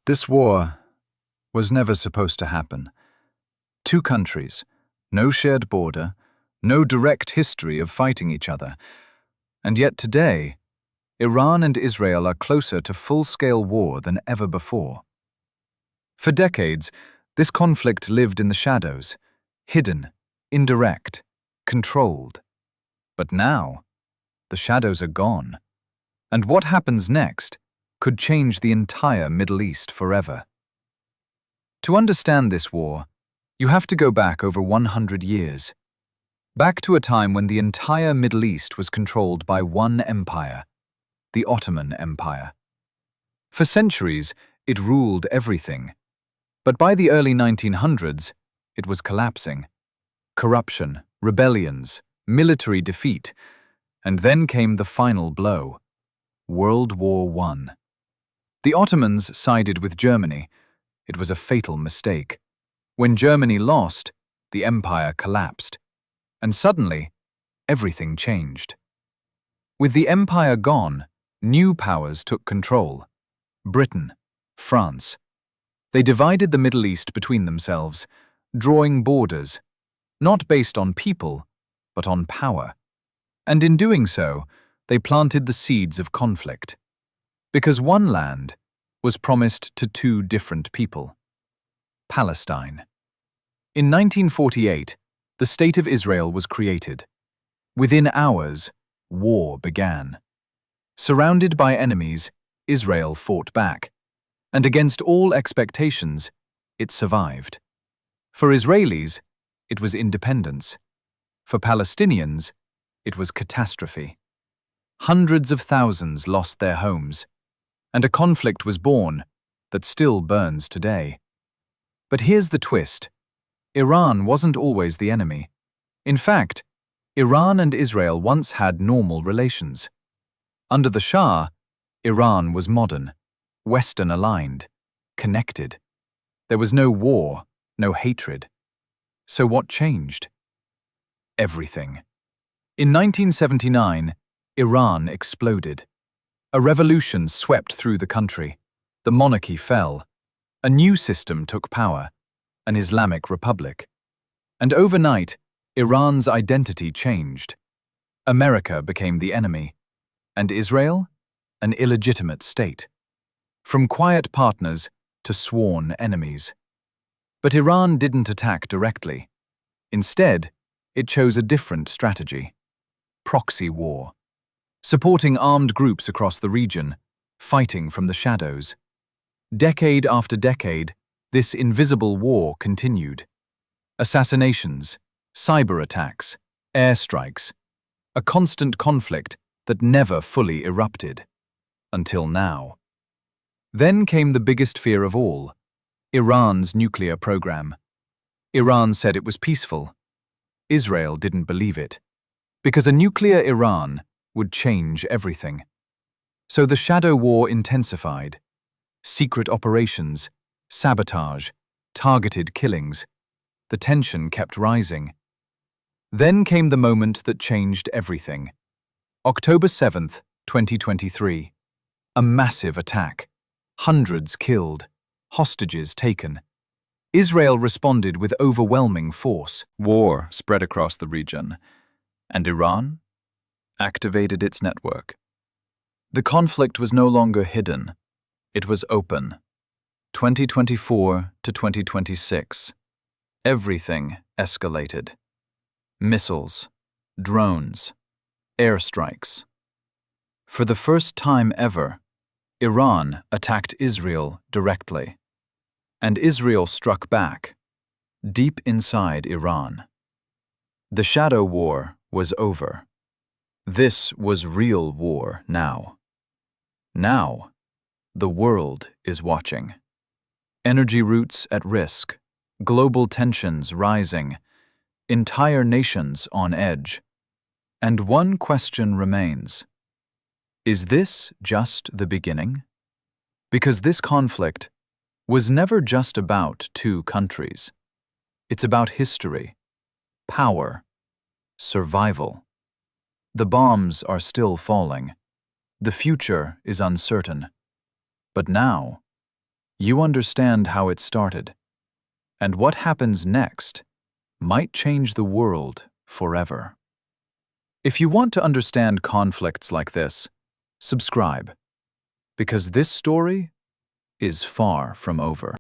This war was never supposed to happen. Two countries, no shared border, no direct history of fighting each other. And yet today, Iran and Israel are closer to full-scale war than ever before. For decades, this conflict lived in the shadows, hidden, indirect, controlled. But now, the shadows are gone. And what happens next could change the entire Middle East forever. To understand this war, you have to go back over 100 years. Back to a time when the entire Middle East was controlled by one empire, the Ottoman Empire. For centuries, it ruled everything. But by the early 1900s, it was collapsing. Corruption, rebellions, military defeat, and then came the final blow, World War I. The Ottomans sided with Germany. It was a fatal mistake. When Germany lost, the empire collapsed. And suddenly, everything changed. With the empire gone, new powers took control. Britain, France. They divided the Middle East between themselves, drawing borders, not based on people, but on power. And in doing so, they planted the seeds of conflict. Because one land was promised to two different people. Palestine. In 1948, the State of Israel was created. Within hours, war began. Surrounded by enemies, Israel fought back. And against all expectations, it survived. For Israelis, it was independence. For Palestinians, it was catastrophe. Hundreds of thousands lost their homes, and a conflict was born that still burns today. But here's the twist. Iran wasn't always the enemy. In fact, Iran and Israel once had normal relations. Under the Shah, Iran was modern, Western-aligned, connected. There was no war, no hatred. So what changed? Everything. In 1979, Iran exploded. A revolution swept through the country. The monarchy fell. A new system took power, an Islamic republic. And overnight, Iran's identity changed. America became the enemy, and Israel, an illegitimate state. From quiet partners to sworn enemies. But Iran didn't attack directly. Instead, it chose a different strategy. Proxy war. Supporting armed groups across the region, fighting from the shadows. Decade after decade, this invisible war continued. Assassinations, cyber attacks, airstrikes. A constant conflict that never fully erupted. Until now. Then came the biggest fear of all, Iran's nuclear program. Iran said it was peaceful. Israel didn't believe it, because a nuclear Iran would change everything. So the shadow war intensified. Secret operations, sabotage, targeted killings. The tension kept rising. Then came the moment that changed everything. October 7th, 2023. A massive attack. Hundreds killed, hostages taken. Israel responded with overwhelming force. War spread across the region, and Iran activated its network. The conflict was no longer hidden. It was open. 2024 to 2026. Everything escalated. Missiles, drones, airstrikes. For the first time ever, Iran attacked Israel directly. And Israel struck back, deep inside Iran. The shadow war was over. This was real war now. Now, the world is watching. Energy routes at risk, global tensions rising, entire nations on edge. And one question remains. Is this just the beginning? Because this conflict was never just about two countries. It's about history, power, survival. The bombs are still falling. The future is uncertain. But now, you understand how it started, and what happens next might change the world forever. If you want to understand conflicts like this, subscribe, because this story is far from over.